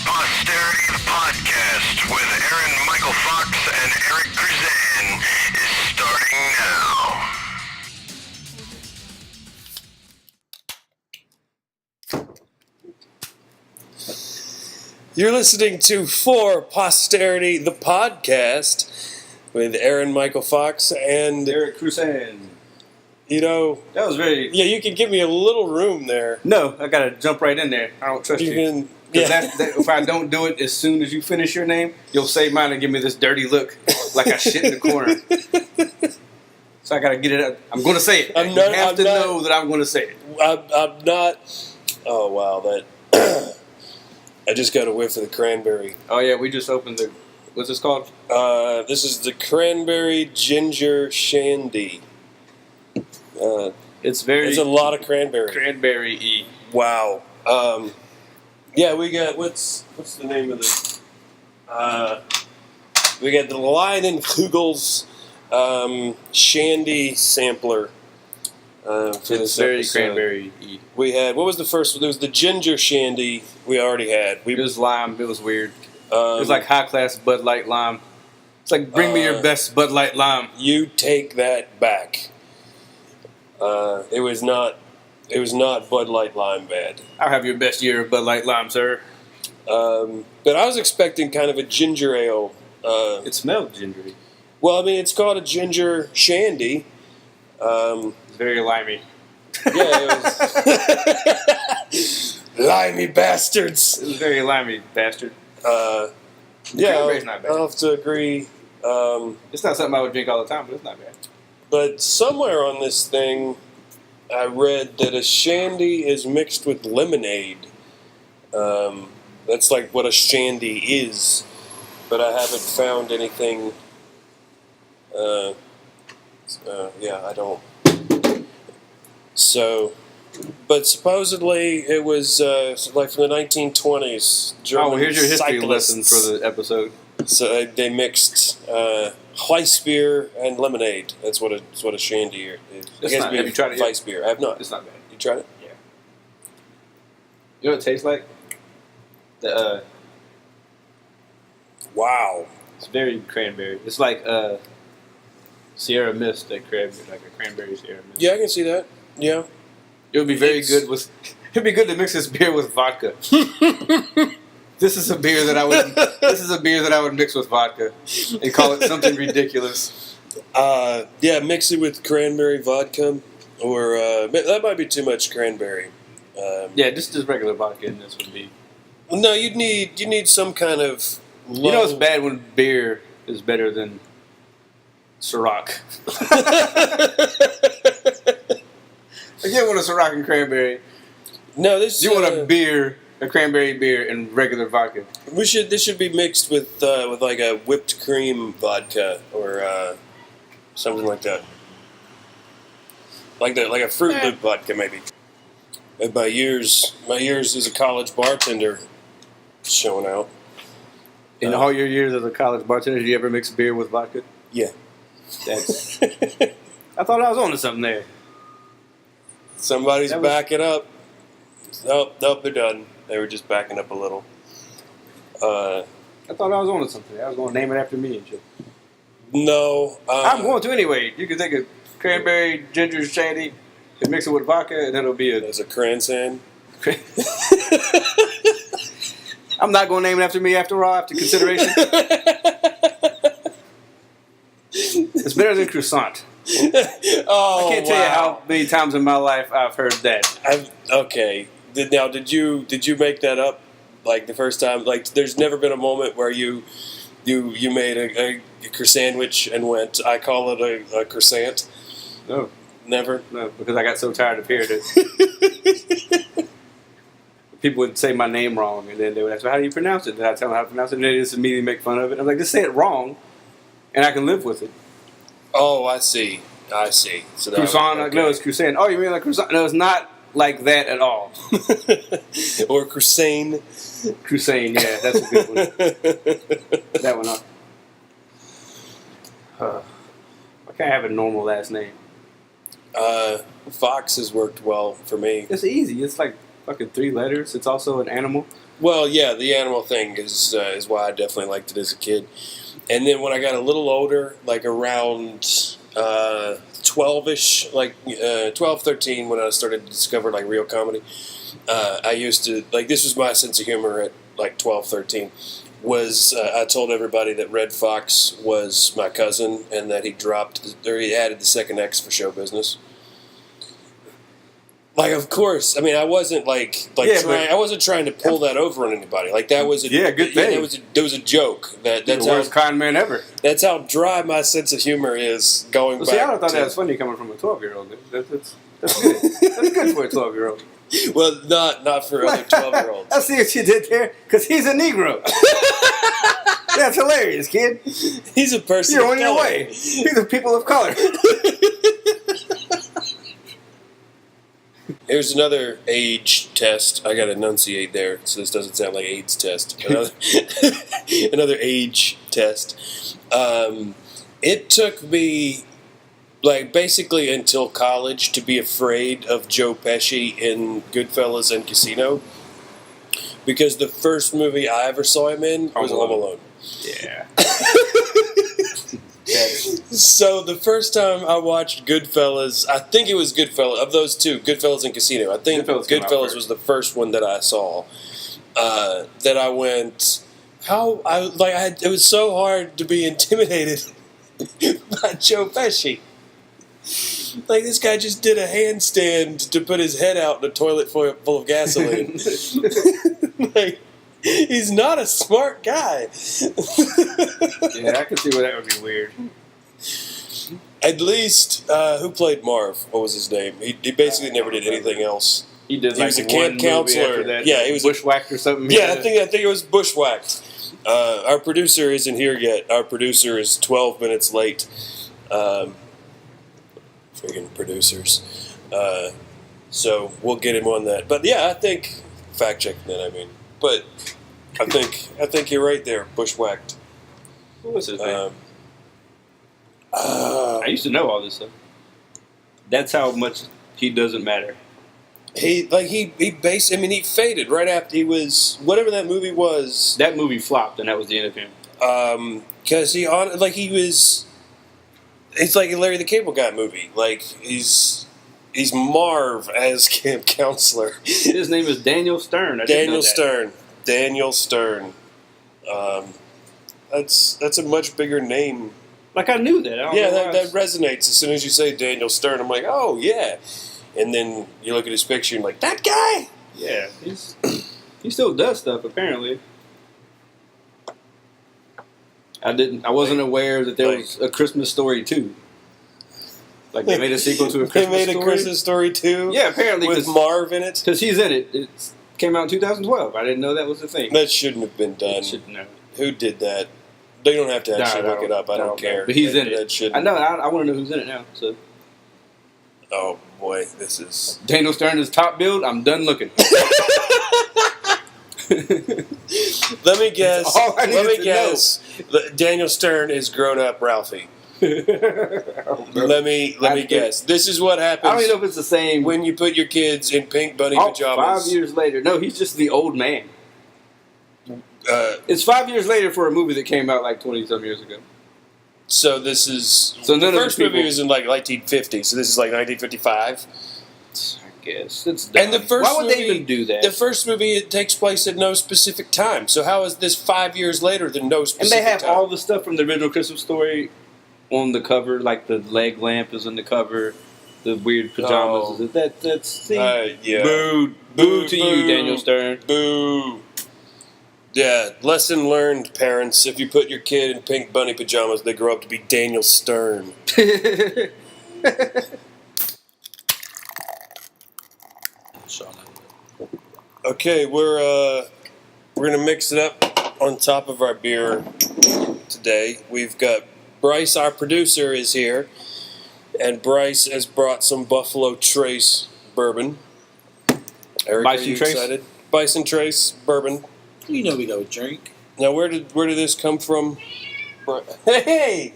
Posterity, the podcast with Aaron-Michael Fox and Eric Crusan is starting now. You're listening to For Posterity, the podcast with Aaron-Michael Fox and Eric Crusan. You know, That was very... yeah, you can give me a little room there. No, I gotta jump right in there. I don't trust you. Can, If I don't do it as soon as you finish your name, you'll say mine and give me this dirty look like I shit in the corner. So I gotta get it up. I'm gonna say it. You have to know that I'm gonna say it. I'm not... Oh, wow, that... I just got a whiff of the cranberry. Oh yeah, we just opened the... What's this called? This is the Cranberry Ginger Shandy. It's a lot of cranberry. Cranberry-y. Wow. Yeah, we got what's the name of the? We got the Lion and Kugel's Shandy sampler. For It's very cranberry-y. We had, what was the first one? There was the ginger shandy we already had. It was lime. It was weird. It was like high-class Bud Light lime. It's like, bring me your best Bud Light lime. You take that back. It was not Bud Light lime bad. I'll have your best year of Bud Light lime, sir. But I was expecting kind of a ginger ale. It smelled gingery. Well, I mean, it's called a ginger shandy. It's very limey. Yeah, it was limey bastards. It was very limey, bastard. Yeah, cranberry's not bad. I'll have to agree. It's not something I would drink all the time, but it's not bad. But somewhere on this thing, I read that a shandy is mixed with lemonade. That's like what a shandy is, but I haven't found anything. Yeah, I don't. So, but supposedly it was like from the 1920s. German well, here's your history cyclists. lesson for the episode. So they mixed Weissbier and lemonade. That's what a shandy is. Have you tried it yet? Weissbier. I have not. It's not bad. You tried it? Yeah. You know what it tastes like? Wow. It's very cranberry. It's like Sierra Mist, like a cranberry Sierra Mist. Yeah, I can see that. Yeah. It would be very good with. It'd be good to mix this beer with vodka. This is a beer that I would mix with vodka and call it something ridiculous. Yeah, mix it with cranberry vodka, or that might be too much cranberry. Yeah, just regular vodka, and this would be. No, you need some kind of. You know, it's bad when beer is better than Ciroc. I can't want a Ciroc and cranberry. No, this you want a cranberry beer, and regular vodka. This should be mixed with like a whipped cream vodka or something like that. Like a Fruit Loop vodka, maybe. And my years as a college bartender showing out. In all your years as a college bartender, did you ever mix beer with vodka? Yeah. That's. I thought I was onto something there. Somebody's backing up. Nope, they're done. They were just backing up a little. I thought I was onto something. I was going to name it after me and shit. No. I'm going to anyway. You can take a cranberry ginger shandy and mix it with vodka, and it'll be There's a Cransan. I'm not going to name it after me after all, after consideration. It's better than croissant. Oh, I can't tell you how many times in my life I've heard that. Okay. Now, did you make that up? Like the first time? Like, there's never been a moment where you made a croissant and went, I call it a croissant? No. Never? No, because I got so tired of hearing it. People would say my name wrong, and then they would ask, well, how do you pronounce it? Then I'd tell them how to pronounce it, and they just immediately make fun of it. I'm like, just say it wrong, and I can live with it. Oh, I see. So Croissant, okay. No, it's croissant. Oh, you mean like croissant? No, it's not like that at all. Or croissant. Crusan, yeah, that's a good one. That one up. Why can't I have a normal last name? Fox has worked well for me. It's easy. It's like fucking 3 letters. It's also an animal. Well, yeah, the animal thing is why I definitely liked it as a kid. And then when I got a little older, like around 12-ish, like 12, 13, when I started to discover like real comedy, I used to, like, this was my sense of humor at like 12, 13, was I told everybody that Red Fox was my cousin and that he added the second X for show business. Like, of course. I mean, I wasn't I wasn't trying to pull that over on anybody. Like, that was a good thing. That was a joke. That's the worst con man ever. That's how dry my sense of humor is going back. See, I thought that was funny coming from a 12-year-old. That's good. That's good for a 12-year-old. Well, not for other 12-year-olds. I see what you did there, because he's a Negro. That's hilarious, kid. He's a person. You're on your way. These are people of color. Here's another age test. I got to enunciate there, so this doesn't sound like AIDS test. Another age test. It took me, like, basically until college to be afraid of Joe Pesci in Goodfellas and Casino, because the first movie I ever saw him in was Home Alone. Yeah. So the first time I watched Goodfellas, I think it was Goodfellas, of those two, Goodfellas and Casino, I think Goodfellas was the first one that I saw, that I went, it was so hard to be intimidated by Joe Pesci. Like, this guy just did a handstand to put his head out in a toilet full of gasoline. Like, he's not a smart guy. Yeah, I can see where that would be weird. At least, who played Marv? What was his name? He basically never did anything else. He did. He was a camp counselor. Yeah, he was Bushwhacked or something. Yeah, I think it was Bushwhacked. Our producer isn't here yet. Our producer is 12 minutes late. Friggin' producers. So we'll get him on that. But yeah, I think fact checking that. I mean, but I think you're right there. Bushwhacked. What was his name? I used to know all this stuff. That's how much he doesn't matter. He faded right after he was whatever that movie was. That movie flopped, and that was the end of him. Because he was. It's like a Larry the Cable Guy movie. Like he's Marv as camp counselor. His name is Daniel Stern. Daniel Stern. That's a much bigger name. Like, I knew that. That resonates as soon as you say Daniel Stern. I'm like, oh yeah. And then you look at his picture and you're like, that guy? Yeah, he still does stuff, apparently. I wasn't aware that there was a Christmas Story 2. Like, they made a sequel to a Christmas Story. They made a Christmas Story 2? Yeah, apparently. With Marv in it? Because he's in it. It came out in 2012. I didn't know that was a thing. That shouldn't have been done. Who did that? They don't have to actually look it up. I don't care. But he's in it. I know. I want to know who's in it now. So. Oh, boy. This is... Daniel Stern is top billed. I'm done looking. Let me guess. Daniel Stern is grown-up Ralphie. Let me guess. This is what happens. I don't even know if it's the same. When you put your kids in pink bunny pajamas. 5 years later. No, he's just the old man. It's 5 years later for a movie that came out like 20-some years ago. So this is... So the first movie was in like 1950, so this is like 1955? I guess. It's dumb. And the first Why would they even do that? The first movie, it takes place at no specific time. So how is this 5 years later than no specific time? And they have all the stuff from the original Christmas Story on the cover, like the leg lamp is on the cover, the weird pajamas. Oh. That's see? Yeah. Boo to you, Daniel Stern. Boo. Yeah, lesson learned, parents. If you put your kid in pink bunny pajamas, they grow up to be Daniel Stern. Okay, we're gonna mix it up on top of our beer today. We've got Bryce, our producer, is here, and Bryce has brought some Buffalo Trace bourbon. Eric, Bison are you Trace? excited? Bison Trace bourbon. You know we go drink. Now, where did this come from? Hey,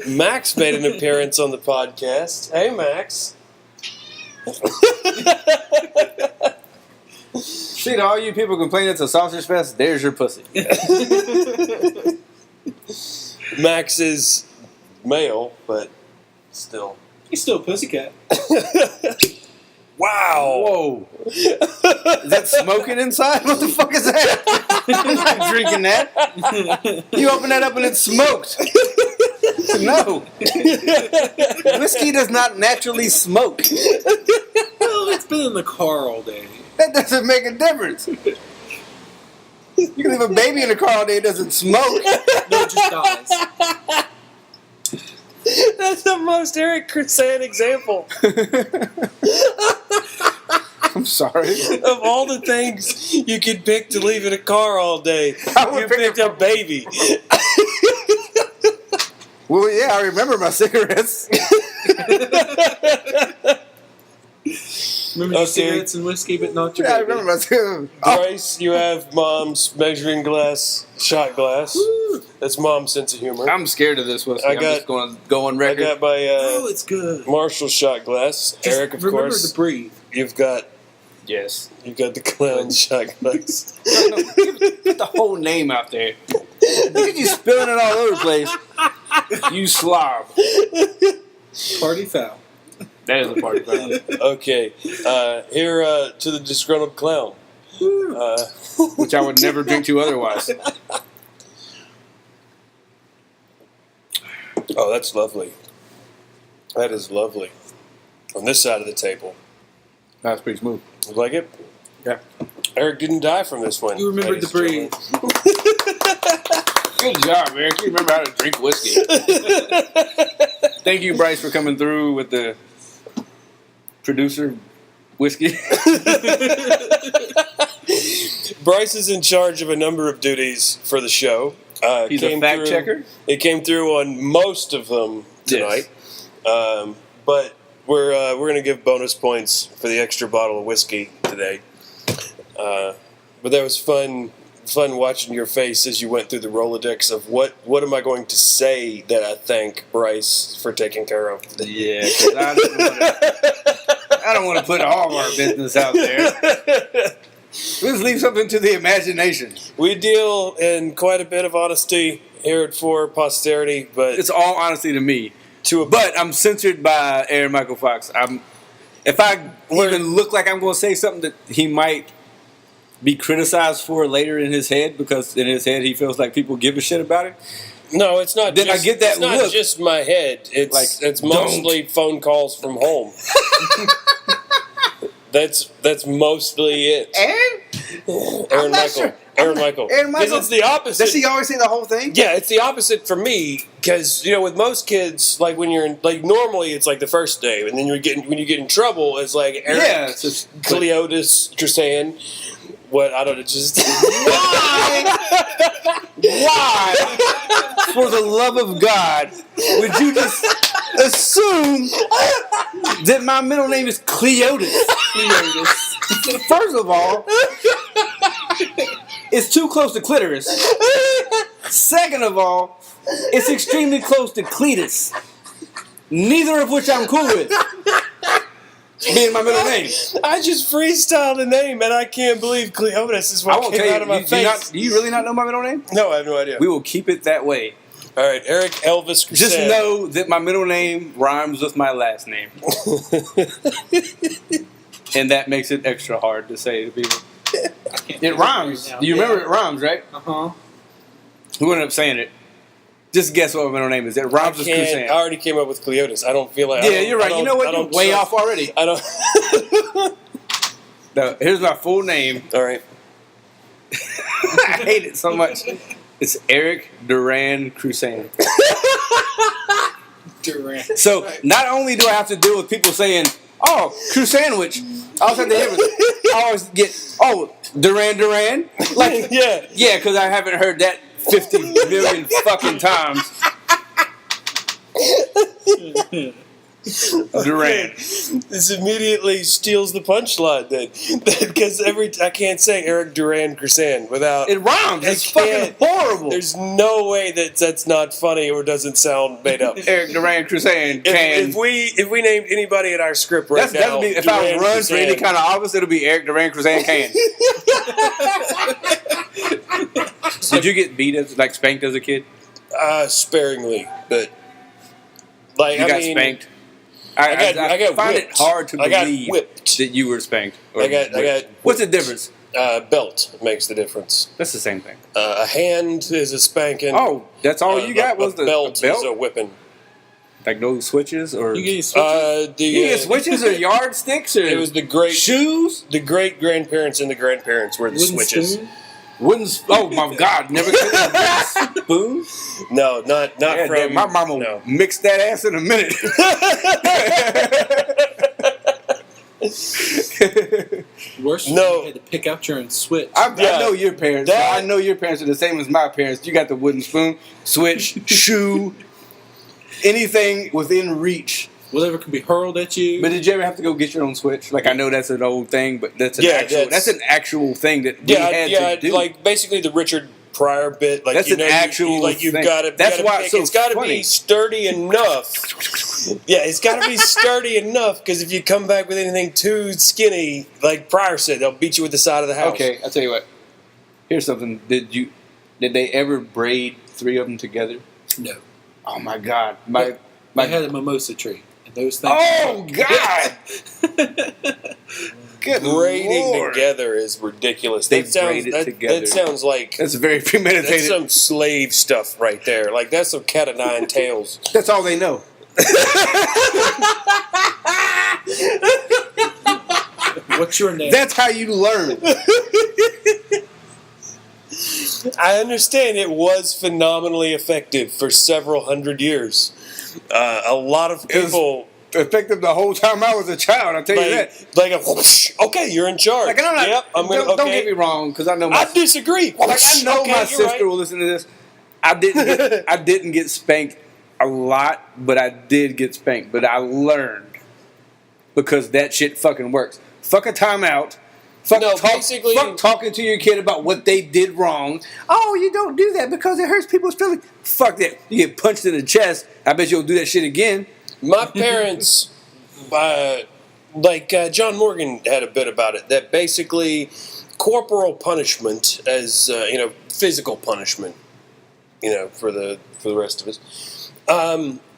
Max made an appearance on the podcast. Hey, Max. See, to all you people complaining it's a sausage fest, there's your pussy. Max is male, but still. He's still a pussycat. Wow. Whoa. Is that smoking inside? What the fuck is that? I'm not drinking that. You open that up and it's smoked. No. Whiskey does not naturally smoke. Well, it's been in the car all day. That doesn't make a difference. You can leave a baby in the car all day, it doesn't smoke. No, it just dies. That's the most Eric Crusan example. I'm sorry. Of all the things you could pick to leave in a car all day, I would you pick picked a baby. Well, yeah, I remember my cigarettes. Remember your cigarettes and whiskey, but not your Yeah, I baby. remember my cigarettes. Bryce, you have mom's measuring glass, shot glass. Woo. That's mom's sense of humor. I'm scared of this whiskey. I I'm got- just going to go on I record. got my Oh, it's good. Marshall shot glass. Just Eric, of remember course. to breathe. You've got Yes. the clown shot glass. No, get the whole name out there. Look at you spilling it all over the place. You slob. Party foul. That is a party foul. Okay, here to the disgruntled clown. Which I would never drink to otherwise. Oh, that's lovely. That is lovely. On this side of the table. That's pretty smooth. You like it? Yeah. Eric didn't die from this one. You remembered to ladies and breathe. Good job, Eric. You remember how to drink whiskey. Thank you, Bryce, for coming through with the producer whiskey. Bryce is in charge of a number of duties for the show. He's a fact through- checker. It came through on most of them tonight, but we're going to give bonus points for the extra bottle of whiskey today. But that was fun watching your face as you went through the Rolodex of what am I going to say that I thank Bryce for taking care of. Yeah, because I don't want to put all of our business out there. Let's leave something to the imagination. We deal in quite a bit of honesty here at For Posterity, but It's all honesty to me. But I'm censored by Aaron-Michael Fox. If I even look like I'm going to say something that he might be criticized for later in his head, because in his head he feels like people give a shit about it. no, it's not. Then just, I get that it's not look. just my head. It's Like, it's mostly phone calls from home. That's mostly it. Aaron-Michael. Aaron-Michael. Because it's the opposite. Does he always say the whole thing? Yeah, it's the opposite for me. Because with most kids, like when you're normally it's like the first day, and then when you get in trouble, it's like Eric, Yeah, it's just Cleotis, Crusan. What I don't know, just Why, for the love of God, would you just assume that my middle name is Cleotis? First of all, it's too close to clitoris. Second of all, it's extremely close to cletus. Neither of which I'm cool with. Being my middle name. I just freestyled the name, and I can't believe Cleotis is I what won't came tell out of my you. face. Do you really not know my middle name? No, I have no idea. We will keep it that way. All right, Eric Elvis Crusan. Just know that my middle name rhymes with my last name. And that makes it extra hard to say to people. It rhymes. Right now. You remember it rhymes, right? Uh-huh. Who ended up saying it? Just guess what my middle name is. It rhymes with I Crusan. already came up with Cleotis. I don't feel like. I Yeah, don't- you're I right. don't- You know what? I You're don't way trust- off already. I don't. No, here's my full name. All right. I hate it so much. It's Eric Duran Crusan. Durant. So not only do I have to deal with people saying, "Oh, Crusandwich," I also have to hear. I always get, "Oh, Duran." Like, Yeah. yeah, because I haven't heard that 50 million fucking times. Duran. This immediately steals the punchline because I can't say Eric Duran Crusan without It rhymes. I It's fucking can't. horrible. There's no way that's not funny or doesn't sound made up. Eric Duran Crusan can. If we named anybody in our script right That now, would be, if I Duran run for any Crusan. kind of office, it'll be Eric Duran Crusan can. Did you get beat as spanked as a kid? Sparingly, but like You I got mean, spanked. I got find whipped. it hard to I got believe whipped. that you were spanked. or I got whipped. What's the difference? Belt makes the difference. That's the same thing. A hand is a spanking. Oh, that's all you got was the belt. belt? Is a whipping. Like no switches or You get switches? you get switches or yardsticks or It was the great shoes. The great grandparents and the grandparents were the Wooden switches. spoon? Oh my God! Never took a wooden spoon. No, not Yeah, from damn, my mama No. mixed that ass in a minute. Worse, No. you had to pick out your own switch. I Yeah. know your parents. That- I know your parents are the same as my parents. You got the wooden spoon, switch, shoe, anything within reach. Whatever can be hurled at you. But did you ever have to go get your own switch? Like I know that's an old thing, but that's an actual thing that we had to do. like basically the Richard Pryor bit. Like That's you an know, actual you've thing. got to. That's why it's so it's got to funny. be sturdy enough. Yeah, it's got to be sturdy enough because if you come back with anything too skinny, like Pryor said, they'll beat you with the side of the house. Okay, I'll tell you what. Here's something. Did they ever braid three of them together? No. Oh my God! I had a mimosa tree. And those things. Oh God! Good Braiding Lord. together is ridiculous. They That sounds braid it together. That sounds like That's very that's premeditated. some slave stuff right there. Like that's some cat o' nine tails. That's all they know. What's your name? That's how you learn. I understand it was phenomenally effective for several hundred years. A lot of It was people effective the whole time I was a child. I'll tell you that. like a whoosh, okay, you're in charge. Like, I'm not, yep, I'm gonna. don't Okay, get me wrong, because I know my I disagree. like I Whoosh, know okay, my you're sister right. will listen to this. I didn't get spanked a lot, but I did get spanked. But I learned because that shit fucking works. Fuck a timeout. Fuck, No, basically- fuck talking to your kid about what they did wrong. Oh, you don't do that because it hurts people's feelings. Fuck that. You get punched in the chest. I bet you'll do that shit again. My parents, John Morgan had a bit about it, that basically corporal punishment as, physical punishment, for the rest of us,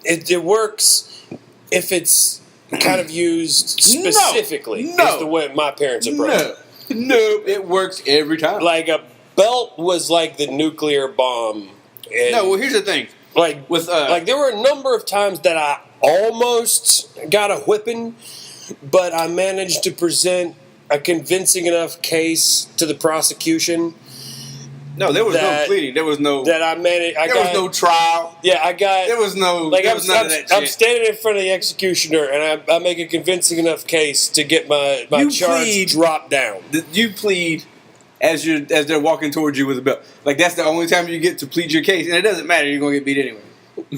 it works if it's kind of used specifically. No. Is the way my parents approach it. No, it works every time. Like a belt was like the nuclear bomb. And No, well, here's the thing. like with, there were a number of times that I almost got a whipping, but I managed to present a convincing enough case to the prosecution No, there was no that- pleading. There was no. that I managed. There was no trial. Yeah, I got. There was no. Like there I'm, was none of that I'm shit. standing in front of the executioner, and I make a convincing enough case to get my You charge plead- dropped down. You plead as they're walking towards you with a belt. Like that's the only time you get to plead your case, and it doesn't matter. You're gonna get beat anyway.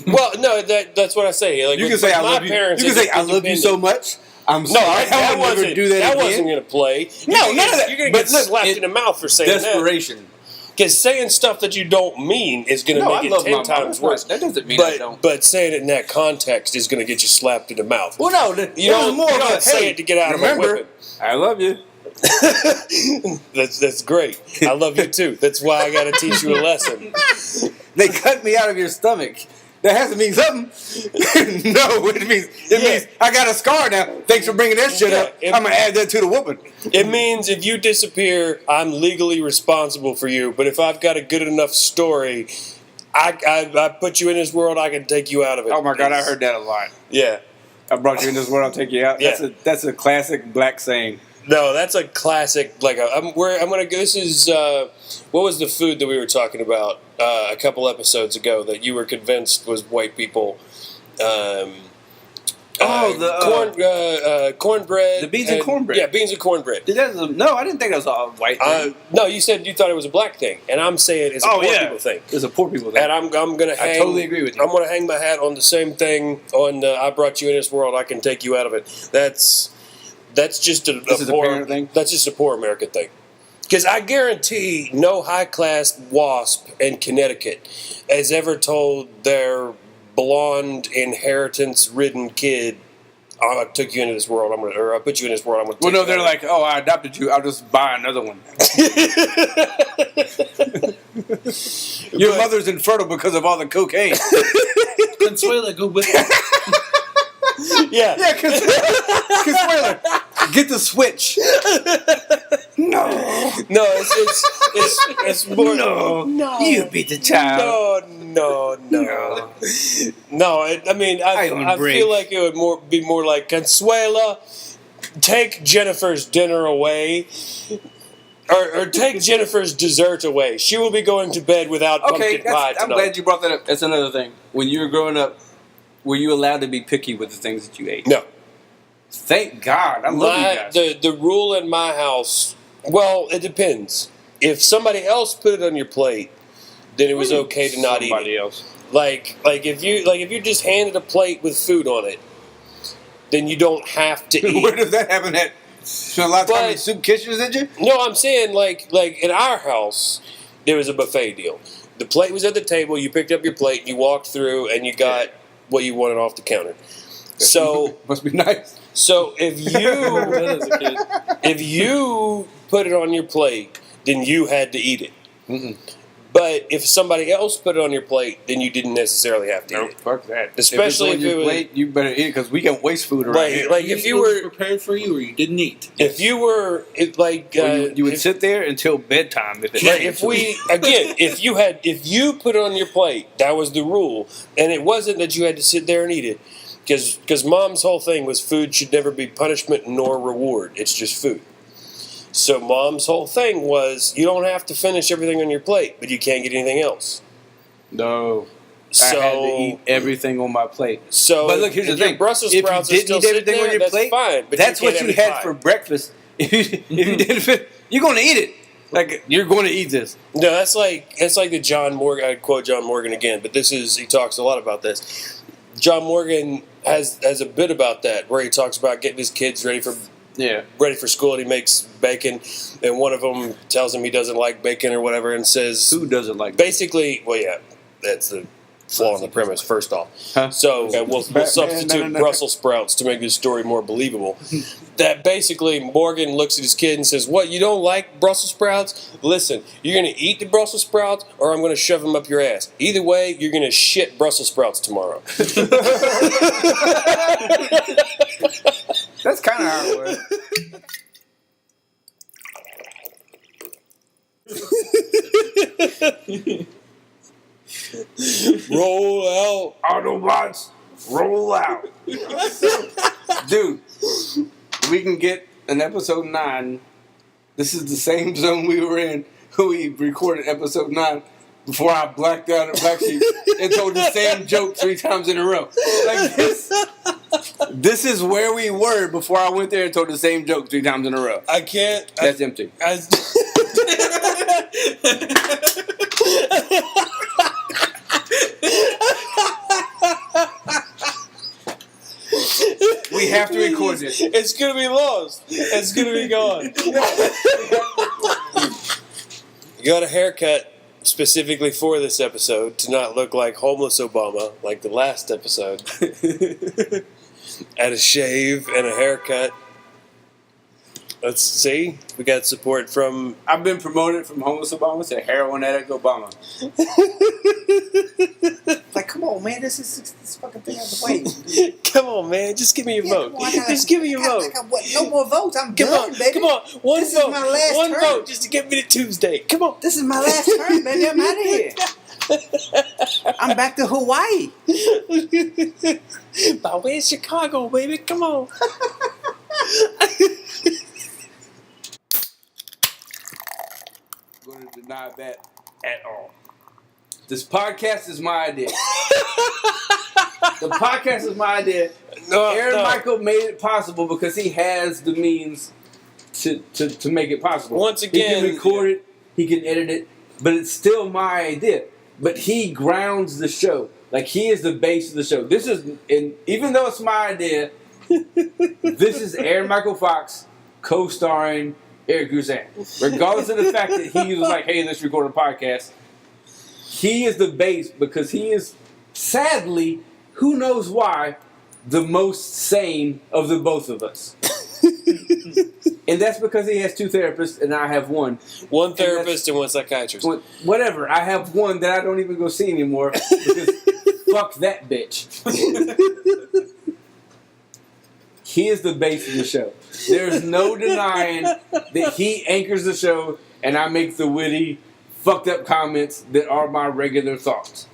Well, no, that's what I say. Like You with- can say with I my love you. You parents, can it's say I love you so much. I'm No, sorry. I that would never wasn't. do that That again. wasn't going to play. No, none of that. You're going to But get look, slapped in the mouth for saying that. Desperation. Because saying stuff that you don't mean is going to No, I make love it 10 my mom. times That's worse. right. That doesn't mean I don't. But saying it in that context is going to get you slapped in the mouth. Well, no, You don't, more you of a, don't say hey, it to get out remember, of a whipping. I love you. That's great. I love you too. That's why I got to teach you a lesson. They cut me out of your stomach. That has to mean something. No, it means I got a scar now. Thanks for bringing that shit up. I'm gonna add that to the whooping. It means if you disappear, I'm legally responsible for you. But if I've got a good enough story, I put you in this world, I can take you out of it. Oh my God, I heard that a lot. Yeah. I brought you in this world, I'll take you out. Yeah. That's a classic black saying. No, that's a classic. I'm gonna go. This is what was the food that we were talking about a couple episodes ago that you were convinced was white people? cornbread. The beans and cornbread. Yeah, beans and cornbread. No, I didn't think that was a white thing. No, you said you thought it was a black thing, and I'm saying it's a poor people thing. It's a poor people thing. And I'm gonna hang. I totally agree with you. I'm gonna hang my hat on the same thing. On I brought you in this world, I can take you out of it. That's just a poor thing. That's just a poor American thing. Because I guarantee no high-class WASP in Connecticut has ever told their blonde, inheritance-ridden kid, I took you into this world, or I put you in this world, I'm going to take you they're like, oh, I adopted you, I'll just buy another one. Your mother's infertile because of all the cocaine. Consuela, go with it. Yeah, Consuela, get the switch. No, it's more. No, you beat the child. No. I feel like it would be more like, Consuela, take Jennifer's dinner away, or take Jennifer's dessert away. She will be going to bed without pumpkin pie tonight. I'm glad you brought that up. That's another thing. When you were growing up, were you allowed to be picky with the things that you ate? No. Thank God. I love you guys. The rule in my house, well, it depends. If somebody else put it on your plate, then it was okay to not eat it. Somebody else. Like if you just handed a plate with food on it, then you don't have to eat. Where does that happen at? So a lot of times in soup kitchens, did you? No, I'm saying like in our house, there was a buffet deal. The plate was at the table. You picked up your plate, you walked through, and you got what you wanted off the counter. So must be nice. So if you put it on your plate, then you had to eat it. Mm-mm. But if somebody else put it on your plate, then you didn't necessarily have to eat it. Fuck that. Especially if it's on your plate, you better eat it because we can waste food around here. Like if you were prepared for you, or you didn't eat. If you were you would sit there until bedtime. If you put it on your plate, that was the rule, and it wasn't that you had to sit there and eat it. Because Mom's whole thing was food should never be punishment nor reward. It's just food. So Mom's whole thing was you don't have to finish everything on your plate, but you can't get anything else. No. So, I had to eat everything on my plate. But look, here's the thing. Brussels sprouts are still sitting there, on your plate, fine. But that's what you had for breakfast. If you didn't fit, you're going to eat it. Like, you're going to eat this. No, that's like the John Morgan. I quote John Morgan again, but he talks a lot about this. John Morgan has a bit about that where he talks about getting his kids ready for school, and he makes bacon, and one of them tells him he doesn't like bacon or whatever, and says who doesn't like basically bacon? Well, yeah, that's the flaw in the premise first off. So we'll substitute Brussels sprouts to make this story more believable. That basically Morgan looks at his kid and says, what, you don't like Brussels sprouts? Listen, you're going to eat the Brussels sprouts or I'm going to shove them up your ass. Either way, you're going to shit Brussels sprouts tomorrow. That's kind of how it was. Roll out. Autobots, roll out. Dude, we can get an episode 9. This is the same zone we were in when we recorded episode 9 before I blacked out at Black Sheep and told the same joke 3 times in a row. Like this is where we were before I went there and told the same joke 3 times in a row. I can't. That's empty. We have to record this. It's going to be lost. It's going to be gone. You got a haircut specifically for this episode to not look like homeless Obama like the last episode. And a shave and a haircut. Let's see. We got support from... I've been promoted from homeless Obama to heroin addict Obama. Like, come on, man. This fucking thing out of the way. Come on, man. Just give me your vote. Just give me your vote. No more votes. I'm done, baby. Come on. One this vote. Is my last One turn. vote just to get me to Tuesday. Come on. This is my last turn, baby. I'm out of here. I'm back to Hawaii. By way of Chicago, baby. Come on. I'm going to deny that at all. This podcast is my idea. The podcast is my idea. No, Aaron-Michael made it possible because he has the means to make it possible. Once again, he can record it, he can edit it, but it's still my idea. But he grounds the show. Like, he is the base of the show. This is, and even though it's my idea, this is Aaron-Michael Fox co-starring Eric Crusan. Regardless of the fact that he was like, hey, let's record a podcast, he is the base because he is, sadly, who knows why, the most sane of the both of us. And that's because he has two therapists and I have one. One therapist and one psychiatrist. Whatever. I have one that I don't even go see anymore because fuck that bitch. He is the base of the show. There's no denying that he anchors the show and I make the witty, fucked up comments that are my regular thoughts.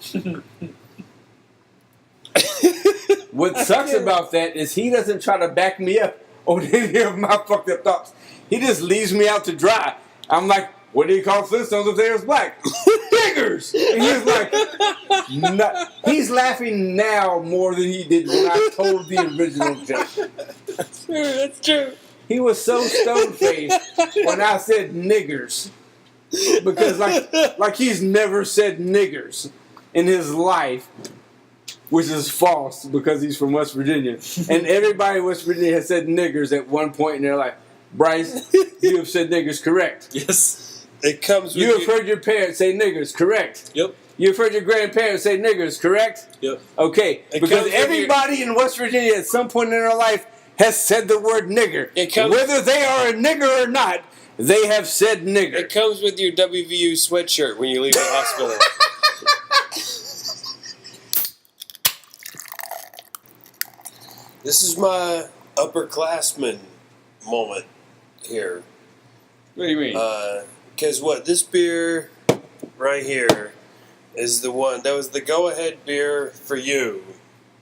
What sucks about that is he doesn't try to back me up on any of my fucked up thoughts. He just leaves me out to dry. I'm like, what do you call Flintstones if they was black? Niggers! And he's like, no. He's laughing now more than he did when I told the original joke. That's true. He was so stone-faced when I said niggers. Because like he's never said niggers in his life. Which is false because he's from West Virginia. And everybody in West Virginia has said niggers at one point in their life. Bryce, you have said niggers, correct. Yes. It comes with You have heard your parents say niggers, correct. Yep. You have heard your grandparents say niggers, correct. Yep. Okay, It because comes with everybody in West Virginia at some point in their life has said the word nigger. Whether they are a nigger or not, they have said nigger. It comes with your WVU sweatshirt when you leave the hospital. This is my upperclassman moment here. What do you mean? Because this beer right here is the one that was the go-ahead beer for you.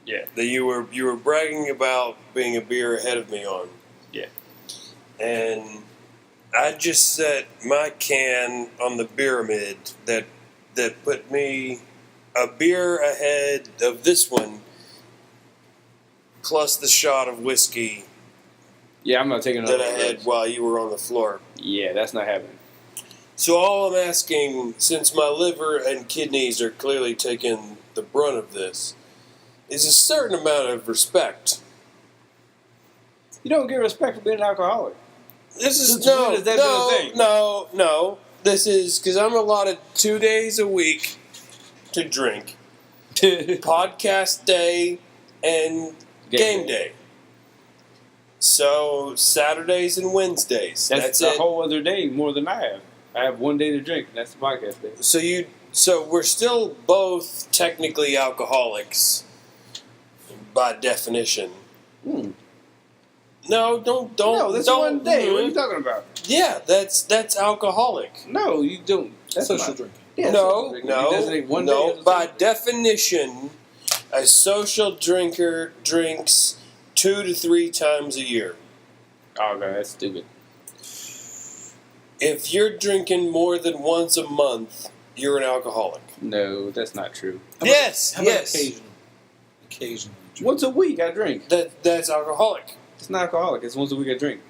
Yeah. That you were bragging about being a beer ahead of me on. Yeah. And I just set my can on the pyramid that put me a beer ahead of this one, plus the shot of whiskey Yeah, I'm not taking another that I one. had while you were on the floor. Yeah, that's not happening. So all I'm asking, since my liver and kidneys are clearly taking the brunt of this, is a certain amount of respect. You don't get respect for being an alcoholic. This is Since when has that been a thing? no. This is because I'm allotted 2 days a week to drink. Podcast day and game day. So Saturdays and Wednesdays. That's a it. whole other day more than I have. I have 1 day to drink, and that's the podcast day. So we're still both technically alcoholics by definition. No, don't. No, that's don't, 1 day. What are you talking about? Yeah, that's alcoholic. No, you don't. That's Social not- drinking. Yeah, social drinking. You designate 1 day as a By social definition, a social drinker drinks 2 to 3 times a year. Oh, no, that's stupid. If you're drinking more than once a month, you're an alcoholic. No, that's not true. How about- Yes, How about yes. occasionally? Once a week, I drink. That's alcoholic. It's not alcoholic. It's once a week I drink.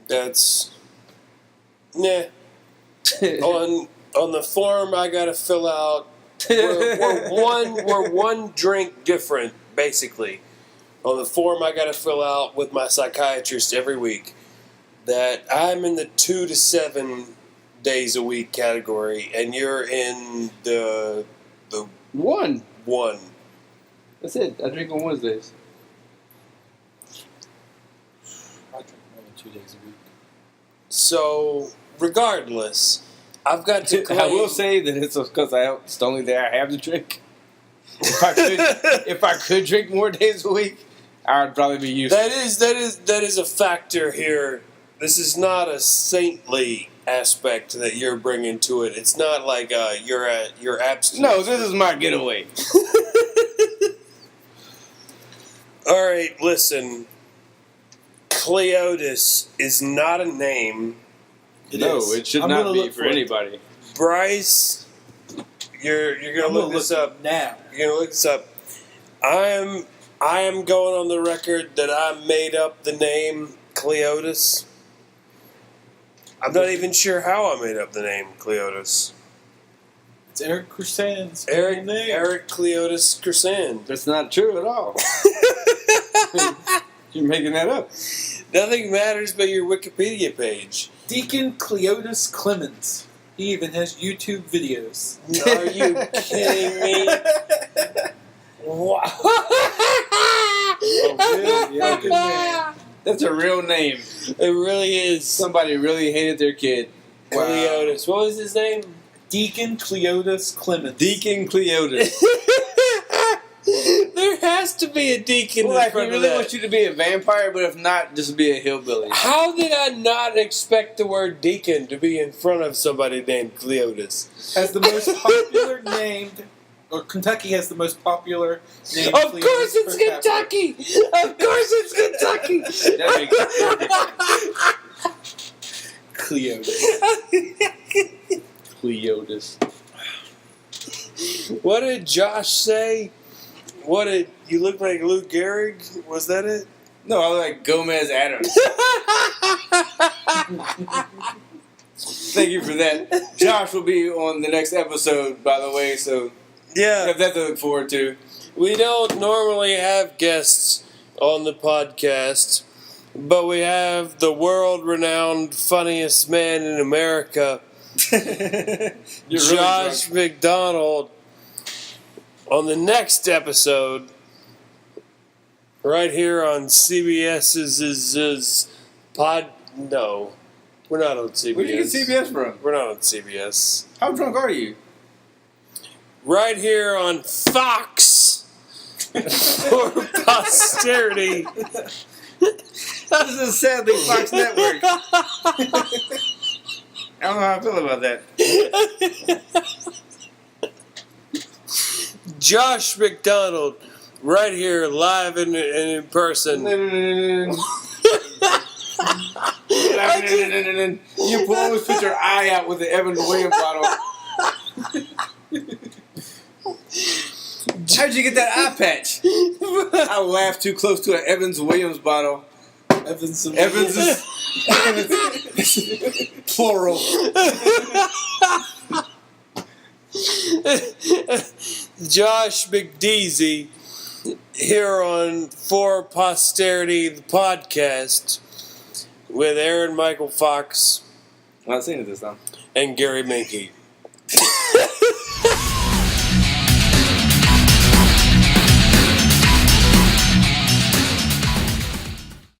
That's nah. On the form I gotta fill out. We're one drink different, basically. On the form I gotta fill out with my psychiatrist every week that I'm in the 2 to 7 days a week category, and you're in the One. one. That's it. I drink on Wednesdays. I drink more than 2 days a week. So regardless, I've got to claim. I will say that it's because it's the only day I have to drink. If I could drink more days a week, I would probably be used. That is a factor here. This is not a saintly aspect that you're bringing to it. It's not like you're abstinent. No, this is my getaway. All right, listen. Cleotis is not a name. It should I'm not gonna be look for for it. anybody. Bryce, you're gonna I'm look this look up. now. You're gonna look this up. I am going on the record that I made up the name Cleotis. I'm not even sure how I made up the name Cleotis. It's Eric Crusan's Eric name. Cleotis Crusan. That's not true at all. You're making that up. Nothing matters but your Wikipedia page. Deacon Cleotis Clemens. He even has YouTube videos. Are you kidding me? Wow. Yeah. That's a real name. It really is. Somebody really hated their kid. Cleotis. What was his name? Deacon Cleotis Clemens. Deacon Cleotis. There has to be a deacon Well, in like, he front of really that. wants you to be a vampire, but if not, just be a hillbilly. How did I not expect the word deacon to be in front of somebody named Cleotis? Has the most popular named, or Kentucky has the most popular named. Of course it's Kentucky! Of course it's Kentucky! That makes perfect. Cleotis. Cleotis. What did Josh say? What did you look like Lou Gehrig? Was that it? No, I look like Gomez Adams. Thank you for that. Josh will be on the next episode, by the way, so you Yeah. have that to look forward to. We don't normally have guests on the podcast, but we have the world-renowned funniest man in America, You're Josh really McDonald, on the next episode, right here on CBS's pod. No, we're not on CBS. Where did you get CBS from? We're not on CBS. How drunk are you? Right here on Fox for Posterity. This is sadly Fox Network. I don't know how I feel about that. Josh McDonald, right here, live and in person. You always put your eye out with the Evan Williams bottle. How'd you get that eye patch? I laughed too close to an Evans Williams bottle. Evans is plural. Josh McDeasy here on For Posterity, the podcast, with Aaron-Michael Fox I'm not saying it this time. and Gary Minke.